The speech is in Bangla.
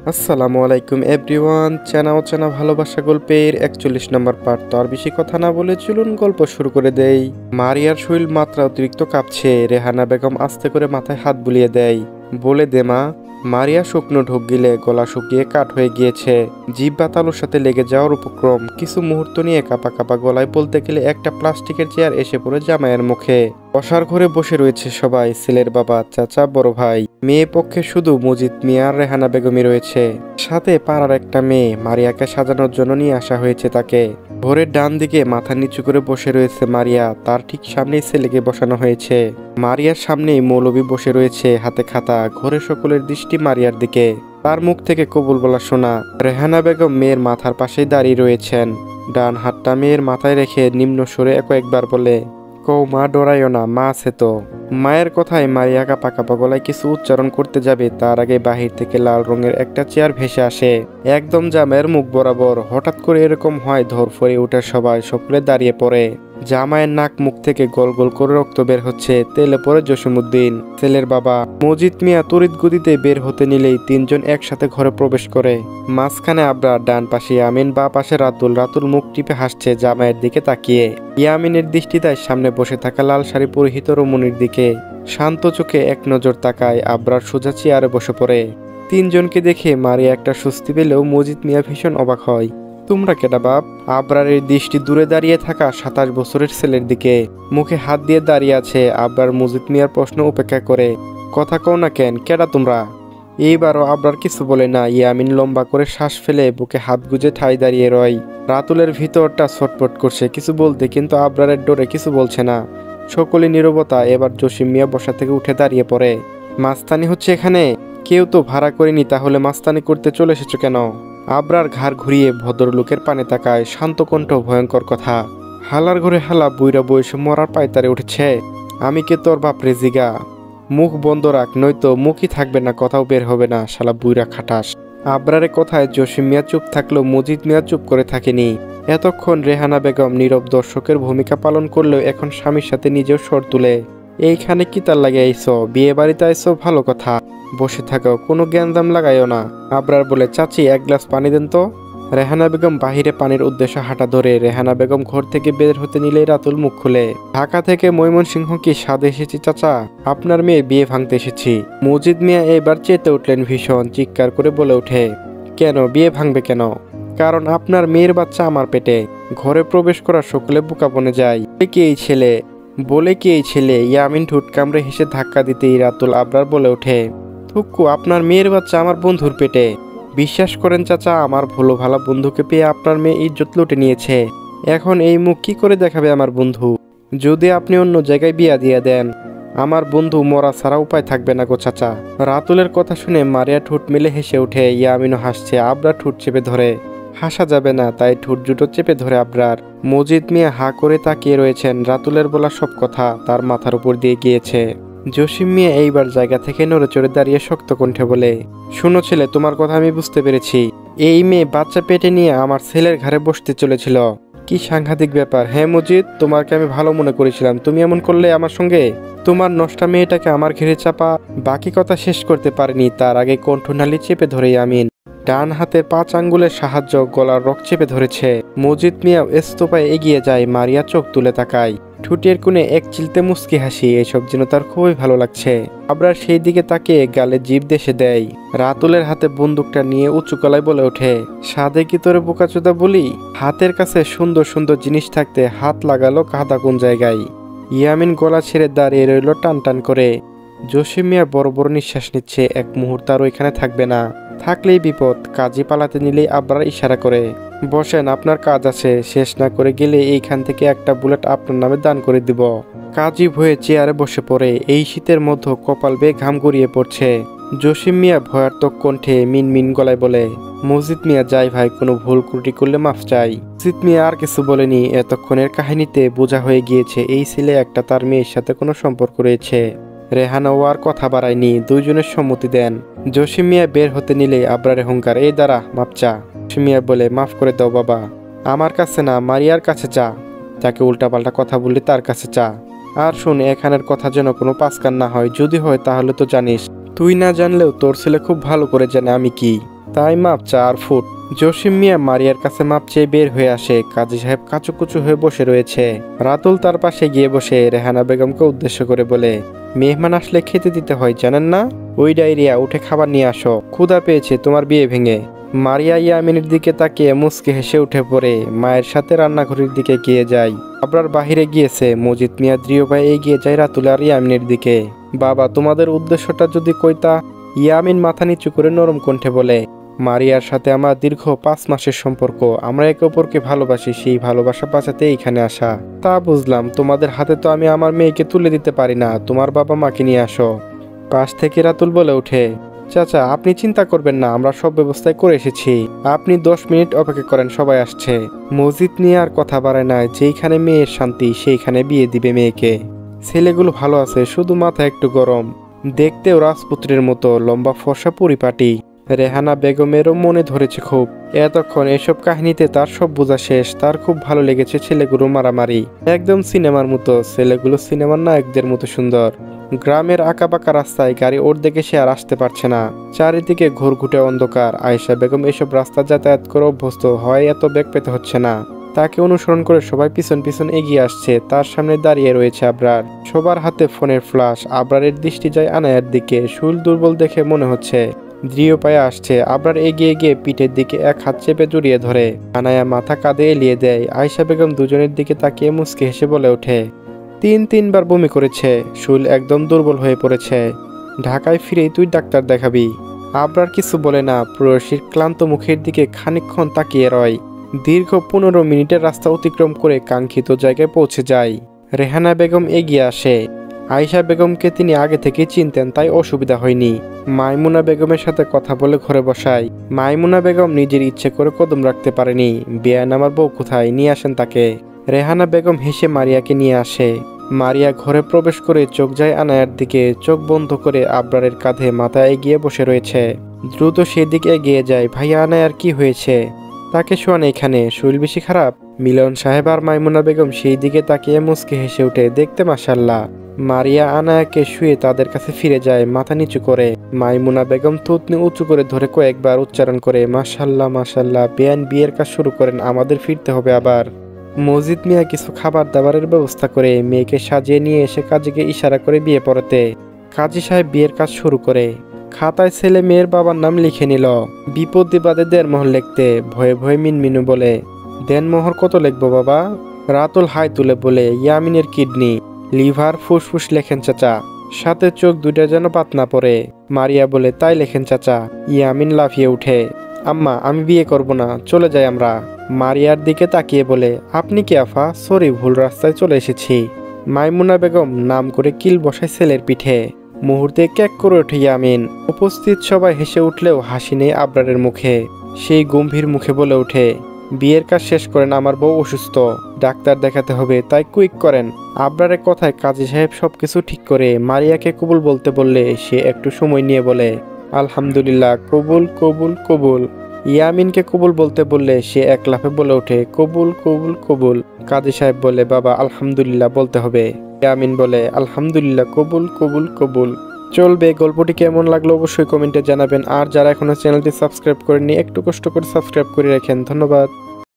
আসসালামু আলাইকুম এভরিওয়ান। চেনা অচেনা ভালোবাসা গল্পের ৪১ নম্বর পার্ট। তো আর বেশি কথা না বলে চলুন গল্প শুরু করে দেই। মারিয়ার শরীর মাত্রা অতিরিক্ত কাঁপছে। রেহানা বেগম আস্তে করে মাথায় হাত বুলিয়ে দেয়, বলে দে মা। মারিয়া শুকনো ঢোক গিলে গলা শুকিয়ে কাঠ হয়ে গিয়েছে, জিহ্বা তালুর সাথে লেগে যাওয়ার উপক্রম। কিছু মুহূর্ত নিয়ে কাঁপা কাঁপা গলায় বলতে গেলে একটা প্লাস্টিকের চেয়ার এসে পড়ে জামাইয়ের মুখে। বসার ঘরে বসে রয়েছে সবাই, ছেলের বাবা, চাচা, বড় ভাই। মেয়ে পক্ষে শুধু মজিদ মিয়া আর রেহানা বেগমই রয়েছে, সাথে পাড়ার একটা মেয়ে। মারিয়াকে সাজানোর জন্য নিয়ে আসা হয়েছে তাকে। ঘরের ডান দিকে মাথা নিচু করে বসে রয়েছে মারিয়া, তার ঠিক সামনেই ছেলেকে বসানো হয়েছে। মারিয়ার সামনেই মৌলবী বসে রয়েছে, হাতে খাতা। ঘরে সকলের দৃষ্টি মারিয়ার দিকে, তার মুখ থেকে কবুল বলা শোনা। রেহানা বেগম মেয়ের মাথার পাশেই দাঁড়িয়ে রয়েছেন, ডান হাতটা মেয়ের মাথায় রেখে নিম্ন সুরে কয়েকবার বলে, কও মা, ডরাইও না, মা আছে তো। মায়ের কথায় মারিয়া কাঁপা কাঁপা গলায় কিছু উচ্চারণ করতে যাবে, তার আগে বাহির থেকে লাল রঙের একটা চেয়ার ভেসে আসে একদম জামাইয়ের মুখ বরাবর। হঠাৎ করে এরকম হয়, ধরফরে উঠে সবাই সকলে দাঁড়িয়ে পড়ে। জামাইয়ের নাক মুখ থেকে গোল গোল করে রক্ত বের হচ্ছে। তেলে পড়ে জসিমউদ্দিন, ছেলের বাবা। মজিদ মিয়া তড়িৎ গতিতে বের হতে নিলেই তিনজন একসাথে ঘরে প্রবেশ করে। মাঝখানে আবরার, ডান পাশে ইয়ামিন, বা পাশে রাতুল। রাতুল মুখ টিপে হাসছে জামাইয়ের দিকে তাকিয়ে। ইয়ামিনের দৃষ্টি দেয় সামনে বসে থাকা লাল শাড়ি পরিহিত রমণীর দিকে। শান্ত চোখে এক নজর তাকায়। আবরার সোজা চেয়ারে বসে পড়ে। তিনজনকে দেখে মারিয়া একটা স্বস্তি পেলেও মজিদ মিয়া ভীষণ অবাক হয়। তোমরা কেডা বাপ? আবরারের দৃষ্টি দূরে দাঁড়িয়ে থাকা ২৭ বছরের ছেলের দিকে, মুখে হাত দিয়ে দাঁড়িয়ে আছে। আবরার মজিদ মিয়ার প্রশ্ন উপেক্ষা করে, কথা কও না কেন, কেডা তোমরা? এইবারও আবরার কিছু বলে না। ইয়ামিন লম্বা করে শ্বাস ফেলে বুকে হাত গুজে ঠাই দাঁড়িয়ে রয়। রাতুলের ভিতরটা ছটপট করছে কিছু বলতে, কিন্তু আবরারের ডরে কিছু বলছে না। সকলে নীরবতা। এবার জসিম মিয়া বসা থেকে উঠে দাঁড়িয়ে পড়ে। মাস্তানি হচ্ছে এখানে? কেউ তো ভাড়া করেনি, তাহলে মাস্তানি করতে চলে এসেছো কেন? আবরার ঘাড় ঘুরিয়ে ভদ্রলোকের পানে তাকায়, শান্ত কণ্ঠ, ভয়ঙ্কর কথা। হালার ঘরে হালা বুইরা বয়সে মরার পায়তারে উঠেছে। আমি কে তোর বাপ রে জিগা? মুখ বন্ধ রাখ, নয়তো মুখই থাকবে না, কথাও বের হবে না, শালা বুইরা খাটাস। আবরারের কথায় জসিম মিয়া চুপ থাকলেও মজিদ মিয়া চুপ করে থাকেনি। এতক্ষণ রেহানা বেগম নীরব দর্শকের ভূমিকা পালন করলেও এখন স্বামীর সাথে নিজেও স্বর তুলে। এইখানে কি তার লাগে আইসো? বিয়ে বাড়িতে আইসো, ভালো কথা, বসে থাকো, কোনো জ্ঞানদাম লাগাইও না। আবরার বলে, চাচি এক গ্লাস পানি দেন তো। রেহানা বেগম বাহিরে পানির উদ্দেশ্যে হাঁটা ধরে। রেহানা বেগম ঘর থেকে বের হতে নিলেই রাতুল মুখ খুলে, ঢাকা থেকে ময়মনসিংহ কি স্বাদে এসেছি চাচা? আপনার মেয়ে বিয়ে ভাঙতে এসেছি। মজিদ মিয়া এবার চেতে উঠলেন ভীষণ, চিৎকার করে বলে ওঠে, কেন বিয়ে ভাঙবে কেন? কারণ আপনার মেয়ের বাচ্চা আমার পেটে। ঘরে প্রবেশ করা সকলে বোকা বনে যায়। বলে কি এই ছেলে? ইয়ামিন ঠোঁট কামড়ে হেসে ধাক্কা দিতেই রাতুল আবরার বলে ওঠে, থুক্কু, আপনার মেয়ের বাচ্চা আমার বন্ধুর পেটে। বিশ্বাস করেন চাচা, আমার ভোলো ভালা বন্ধুকে পেয়ে আপনার মেয়ে ইজ্জত লুটে নিয়েছে। এখন এই মুখ কি করে দেখাবে আমার বন্ধু? যদি আপনি অন্য জায়গায় বিয়া দিয়ে দেন, আমার বন্ধু মরা ছাড়া উপায় থাকবে না গো চাচা। রাতুলের কথা শুনে মারিয়া ঠোঁট মেলে হেসে ওঠে। ইয়ামিনও হাসছে। আবরার ঠোঁট চেপে ধরে। হাসা যাবে না, তাই ঠোঁট জুটো চেপে ধরে আবরার। মজিদ মিয়া হা করে তাকিয়ে রয়েছেন। রাতুলের বলা সব কথা তার মাথার উপর দিয়ে গিয়েছে। জসিম মিয়া এইবার জায়গা থেকে নড়ে চড়ে দাঁড়িয়ে শক্ত কণ্ঠে বলে, শোনো ছেলে, তোমার কথা আমি বুঝতে পেরেছি। এই মেয়ে বাচ্চা পেটে নিয়ে আমার ছেলের ঘাড়ে বসতে চলেছিল। কি সাংঘাতিক ব্যাপার। হ্যাঁ মজিদ, তোমাকে আমি ভালো মনে করেছিলাম, তুমি এমন করলে আমার সঙ্গে। তোমার নষ্টা মেয়েটাকে আমার ঘিরে চাপা। বাকি কথা শেষ করতে পারিনি, তার আগে কণ্ঠনালী চেপে ধরে আমিন ডান হাতের ৫ আঙ্গুলের সাহায্য গলার রক চেপে ধরেছে। মজিদ মিয়া স্তূপায় এগিয়ে যায়। মারিয়া চোখ তুলে তাকায়, ঠুটের কোণে এক চিলতে মুচকি হাসি। এসব যেন তার খুবই ভালো লাগছে। আবরার সেই দিকে তাকিয়ে গালে জিভ দেশে দেয়। রাতুলের হাতে বন্দুকটা নিয়ে উঁচু গলায় বলে ওঠে, সাদে কি তোরে বোকাচোদা বলি? হাতের কাছে সুন্দর সুন্দর জিনিস থাকতে হাত লাগালো কাদা কোন জায়গায়? ইয়ামিন গলা ছেড়ে দাঁড়িয়ে রইল টান টান করে। জসিম মিয়া বড় বড় নিঃশ্বাস নিচ্ছে। এক মুহূর্ত আর ওইখানে থাকবে না, থাকলেই বিপদ। কাজী পালাতে নিলেই আবরার ইশারা করে, বসেন, আপনার কাজ আছে, শেষ না করে গেলে এইখান থেকে একটা বুলেট আপনার নামে দান করে দিব। কাজী ভয়ে চেয়ারে বসে পড়ে। এই শীতের মধ্যে কপাল বেয়ে ঘাম গড়িয়ে পড়ছে। জসিম মিয়া ভয়ার্থক কণ্ঠে মিনমিন গলায় বলে, মজিদ মিয়া যাই ভাই, কোনো ভুল ত্রুটি করলে মাফ চাই। মজিদ মিয়া আর কিছু বলেনি। এতক্ষণের কাহিনীতে বোঝা হয়ে গিয়েছে এই ছেলে একটা তার মেয়ের সাথে কোনো সম্পর্ক রয়েছে। রেহানাও আর কথা বাড়ায়নি, দুইজনের সম্মতি দেন। জসিম মিয়া বের হতে নিলে আবরারের হুঙ্কার, এই দাঁড়া, মাপ চা। জসিম মিয়া বলে, মাফ করে দাও বাবা, আমার কাছে না, মারিয়ার কাছে চা। তাকে উল্টাপাল্টা কথা বললে তার কাছে চা। আর শুন, এখানের কথা যেন কোনো পাসকান না হয়, যদি হয় তাহলে তো জানিস। তুই না জানলেও তোর ছেলে খুব ভালো করে জানে আমি কি। তাই মাপ 4 ফুট। জসিম মিয়া মারিয়ার কাছে মাপ চেয়ে বের হয়ে আসে। কাজী সাহেব কাচুকুচু হয়ে বসে রয়েছে। রাতুল তার পাশে গিয়ে বসে রেহানা বেগমকে উদ্দেশ্য করে বলে, মেহমান আসলে খেতে দিতে হয় জানেন না? ওই ডায়রিয়া, উঠে খাবার নিয়ে আসো, ক্ষুধা পেয়েছে তোমার বিয়ে ভেঙে। মারিয়া ইয়ামিনের দিকে তাকিয়ে মুচকি হেসে উঠে পড়ে মায়ের সাথে রান্নাঘরের দিকে গিয়ে যায়। আবরার বাহিরে গিয়েছে। মজিদ মিয়া দৃঢ়ভাবে এগিয়ে যায় রাতুল আর ইয়ামিনের দিকে। বাবা, তোমাদের উদ্দেশ্যটা যদি কইতা। ইয়ামিন মাথা নিচু করে নরম কণ্ঠে বলে, মারিয়ার সাথে আমার দীর্ঘ 5 মাসের সম্পর্ক। আমরা একে অপরকে ভালোবাসি, সেই ভালোবাসা বাঁচাতে এইখানে আসা। তা বুঝলাম, তোমাদের হাতে তো আমি আমার মেয়েকে তুলে দিতে পারি না। তোমার বাবা মাকে নিয়ে আসো। পাশ থেকে রাতুল বলে ওঠে, চাচা আপনি চিন্তা করবেন না, আমরা সব ব্যবস্থায় করে এসেছি। আপনি 10 মিনিট অপেক্ষা করেন, সবাই আসছে। মসজিদ নিয়ে আর কথা বাড়ায় না। যেইখানে মেয়ের শান্তি সেইখানে বিয়ে দিবে মেয়েকে। ছেলেগুলো ভালো আছে, শুধু মাথা একটু গরম। দেখতেও রাজপুত্রের মতো, লম্বা ফর্সা পরিপাটি। রেহানা বেগমেরও মনে ধরেছে খুব। এতক্ষণ এসব কাহিনীতে তার সব বোঝা শেষ। তার খুব ভালো লেগেছে ছেলেগুলো মারামারি, একদম সিনেমার মতো। ছেলেগুলো সিনেমার নায়কদের মতো সুন্দর। গ্রামের আঁকাবাঁকা রাস্তায় গাড়ি ওর দেখে সে আর আসতে পারছে না। চারিদিকে ঘুরঘুটে অন্ধকার। আয়েশা বেগম এসব রাস্তা যাতায়াত করে অভ্যস্ত, হয় এত বেগ পেতে হচ্ছে না। তাকে অনুসরণ করে সবাই পিছন পিছন এগিয়ে আসছে। তার সামনে দাঁড়িয়ে রয়েছে আবরার। সবার হাতে ফোনের ফ্ল্যাশ। আবরারের দৃষ্টি যায় আনায়ার দিকে। শরীর দুর্বল দেখে মনে হচ্ছে দৃঢ় পায়ে আসছে। আবরার এগিয়ে গিয়ে পিঠের দিকে এক হাত চেপে জড়িয়ে ধরে। আনায়া মাথা কাঁধে এলিয়ে দেয়। আয়েশা বেগম দুজনের দিকে তাকিয়ে মুচকি হেসে বলে ওঠে, 3-3বার বমি করেছে, শরীর একদম দুর্বল হয়ে পড়েছে। ঢাকায় ফিরেই তুই ডাক্তার দেখাবি। আবরার কিছু বলে না, প্রয়সীর ক্লান্ত মুখের দিকে খানিকক্ষণ তাকিয়ে রয়। দীর্ঘ 15 মিনিটের রাস্তা অতিক্রম করে কাঙ্ক্ষিত জায়গায় পৌঁছে যায়। রেহানা বেগম এগিয়ে আসে। আয়েশা বেগমকে তিনি আগে থেকেই চিনতেন, তাই অসুবিধা হয়নি। মাইমুনা বেগমের সাথে কথা বলে ঘরে বসায়। মাইমুনা বেগম নিজের ইচ্ছে করে কদম রাখতে পারেনি। বেয়ান আমার বউ কোথায়, নিয়ে আসেন তাকে। রেহানা বেগম হেসে মারিয়াকে নিয়ে আসে। মারিয়া ঘরে প্রবেশ করে চোখ যায় আনায়ার দিকে। চোখ বন্ধ করে আবরারের কাঁধে মাথা এগিয়ে বসে রয়েছে। দ্রুত সেদিকে এগিয়ে যায়। ভাইয়া আনায়ার কি হয়েছে? তাকে শোয়ান এখানে, শরীর বেশি খারাপ? মিলন সাহেব আর মাইমুনা বেগম সেই দিকে তাকিয়ে মুচকি হেসে উঠে, দেখতে মাশাআল্লাহ। মারিয়া আনায়াকে শুয়ে তাদের কাছে ফিরে যায়, মাথা নিচু করে। মাইমুনা বেগম থুতনি উঁচু করে ধরে কয়েকবার উচ্চারণ করে, মাশাআল্লাহ মাশাআল্লাহ। বেয়ান বিয়ের কাজ শুরু করেন, আমাদের ফিরতে হবে আবার। মজিদ মিয়া কিছু খাবার দাবারের ব্যবস্থা করে মেয়েকে সাজিয়ে নিয়ে এসে কাজীকে ইশারা করে বিয়ে পড়াতে। কাজী সাহেব বিয়ের কাজ শুরু করে। খাতায় ছেলে মেয়ের বাবার নাম লিখে নিল। বিপদে বাদে দেনমোহর লিখতে। ভয়ে ভয়ে মিনমিনু বলে, দেনমোহর কত লিখবো বাবা? রাতুল হাই তুলে বলে, ইয়ামিনের কিডনি, লিভার, ফুসফুস লেখেন চাচা। সাথে চোখ দুইটা যেন বাত না পড়ে। মারিয়া বলে, তাই লেখেন চাচা। ইয়ামিন লাফিয়ে উঠে, আম্মা আমি বিয়ে করব না, চলে যাই আমরা। মারিয়ার দিকে তাকিয়ে বলে, আপনি কি আফা? সরি, ভুল রাস্তায় চলে এসেছি। মাইমুনা বেগম নাম করে কিল বসায় ছেলের পিঠে। মুহূর্তে ক্যাক করে ওঠে ইয়ামিন। উপস্থিত সবাই হেসে উঠলেও হাসি নেই আবরারের মুখে। সেই গম্ভীর মুখে বলে ওঠে, বিয়ের কাজ শেষ করেন, আমার বউ অসুস্থ, ডাক্তার দেখাতে হবে, তাই কুইক করেন। আবরারের কথায় কাজী সাহেব সবকিছু ঠিক করে মারিয়াকে কবুল বলতে বললে সে একটু সময় নিয়ে বলে, আলহামদুলিল্লাহ, কবুল কবুল কবুল। ইয়ামিনকে কবুল বলতে বললে সে এক লাফে বলে ওঠে, কবুল কবুল কবুল। কাজী সাহেব বলে, বাবা আলহামদুলিল্লাহ বলতে হবে। ইয়ামিন বলে, আলহামদুলিল্লাহ, কবুল কবুল কবুল। চলবে। গল্পটি কেমন লাগলো অবশ্যই কমেন্টে জানাবেন। আর যারা এখনো চ্যানেলটি সাবস্ক্রাইব করেননি একটু কষ্ট করে সাবস্ক্রাইব করে রাখেন। ধন্যবাদ।